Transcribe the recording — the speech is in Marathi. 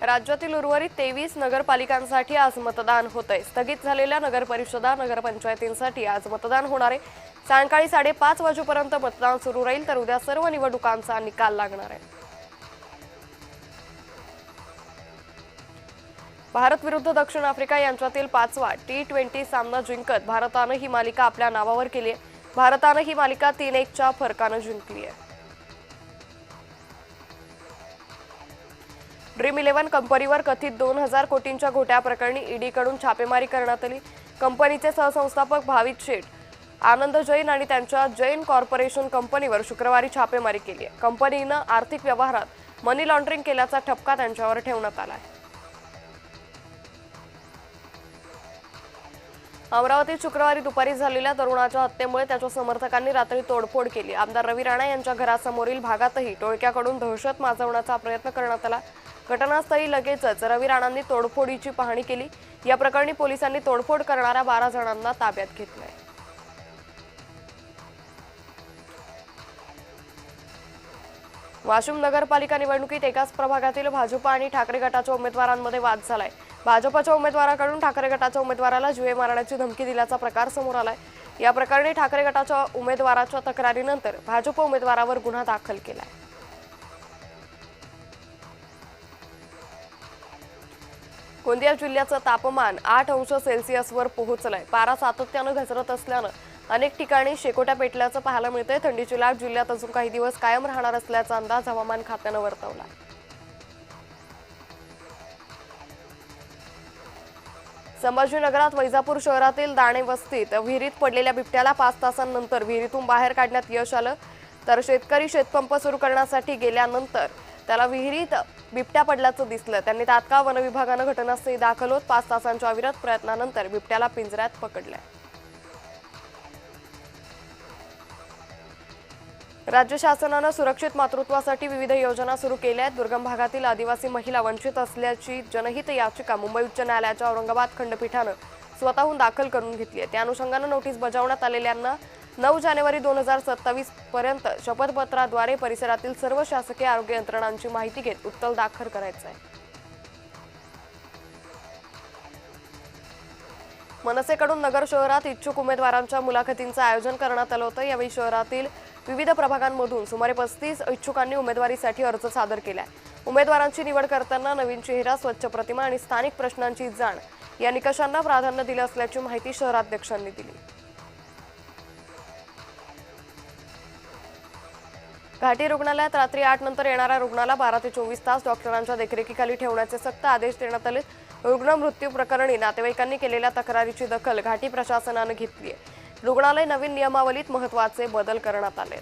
राज्यातील उर्वरित 23 नगरपालिकांसाठी आज मतदान होतंय। स्थगित झालेल्या नगरपरिषदा नगरपंचायतींसाठी आज मतदान होणार आहे। सायंकाळी 5:30 वाजेपर्यंत मतदान सुरू राहील, तर उद्या सर्व निवडणुकांचा निकाल लागणार आहे। भारत विरुद्ध दक्षिण आफ्रिका यांच्यातील 5वा T20 सामना जिंकत भारताने ही मालिका आपल्या नावावर केली आहे। भारताने ही मालिका 3-1 च्या फरकाने जिंकली आहे। ड्रीम 11 कंपनीवर कथित 2000 कोटींच्या घोटाळ्याप्रकरणी ईडीकडून छापेमारी करण्यात आली। कंपनीचे सहसंस्थापक भावित शेठ, आनंद जैन आणि त्यांच्या जैन कॉर्पोरेशन कंपनीवर शुक्रवारी छापेमारी केली आहे। कंपनीनं आर्थिक व्यवहारात मनी लॉन्ड्रिंग केल्याचा ठपका त्यांच्यावर ठेवण्यात आला आहे। अमरावतीत शुक्रवारी दुपारी झालेल्या तरुणाच्या हत्येमुळे त्याच्या समर्थकांनी रात्री तोडफोड केली। आमदार रवी राणा यांच्या घरासमोरील भागातही टोळक्याकडून दहशत माजवण्याचा प्रयत्न करण्यात आला। घटनास्थळी लगेचच रवी राणांनी तोडफोडीची पाहणी केली। या प्रकरणी पोलिसांनी तोडफोड करणाऱ्या 12 जणांना ताब्यात घेतलंय। वाशिम नगरपालिका निवडणुकीत एकाच प्रभागातील भाजप आणि ठाकरे गटाच्या उमेदवारांमध्ये वाद झालाय। भाजपच्या उमेदवाराकडून ठाकरे गटाच्या उमेदवाराला जीवे मारण्याची धमकी दिल्याचा प्रकार समोर आलाय। या प्रकरणी ठाकरे गटाच्या उमेदवाराच्या तक्रारीनंतर भाजप उमेदवारावर गुन्हा दाखल केलाय। गोंदिया जिल्ह्याचं तापमान 8 अंश सेल्सिअसवर पोहोचलंय। पारा सातत्यानं घसरत असल्यानं अनेक ठिकाणी शेकोट्या पेटल्याचं पाहायला मिळतंय। थंडीची लाट जिल्ह्यात अजून काही दिवस कायम राहणार असल्याचा अंदाज हवामान खात्यानं वर्तवला। संभाजीनगरात वैजापूर शहरातील दाणे वस्तीत विहिरीत पडलेल्या बिबट्याला 5 तासांनंतर विहिरीतून बाहेर काढण्यात यश आलं, तर शेतकरी शेतपंप सुरू करण्यासाठी गेल्यानंतर त्याला विहिरीत बिबट्या पडल्याचं दिसलं। त्यांनी तात्काळ वन विभागानं घटनास्थळी दाखल होत 5 तासांच्या अविरत प्रयत्नानंतर बिबट्याला पिंजऱ्यात पकडलंय। राज्य शासनानं सुरक्षित मातृत्वासाठी विविध योजना सुरू केल्या आहेत। दुर्गम भागातील आदिवासी महिला वंचित असल्याची जनहित याचिका मुंबई उच्च न्यायालयाच्या औरंगाबाद खंडपीठानं स्वतःहून दाखल करून घेतली आहे। त्या अनुषंगानं नोटीस बजावण्यात आलेल्यांना 9 जानेवारी 2027 पर्यंत शपथपत्राद्वारे परिसरातील सर्व शासकीय आरोग्य यंत्रणांची माहिती घेत उत्तर दाखल करायचं आहे। मनसेकडून नगर शहरात इच्छुक उमेदवारांच्या मुलाखतींचं आयोजन करण्यात आलं होतं। यावेळी शहरातील विविध प्रभागांमधून सुमारे 35 इच्छुकांनी उमेदवारीसाठी अर्ज सादर केलाय। उमेदवारांची निवड करताना नवीन चेहरा, स्वच्छ प्रतिमा आणि स्थानिक प्रश्नांची जाण या निकषांना प्राधान्य दिलं असल्याची माहिती शहराध्यक्षांनी दिली। घाटी रुग्णालयात रात्री 8 नंतर येणाऱ्या रुग्णाला 12 ते 24 तास डॉक्टरांच्या देखरेखीखाली ठेवण्याचे सक्त आदेश देण्यात आले। रुग्ण मृत्यू प्रकरणी नातेवाईकांनी केलेल्या तक्रारीची दखल घाटी प्रशासनानं घेतली आहे। रुग्णालय नवीन नियमावलीत महत्त्वाचे बदल करण्यात आले।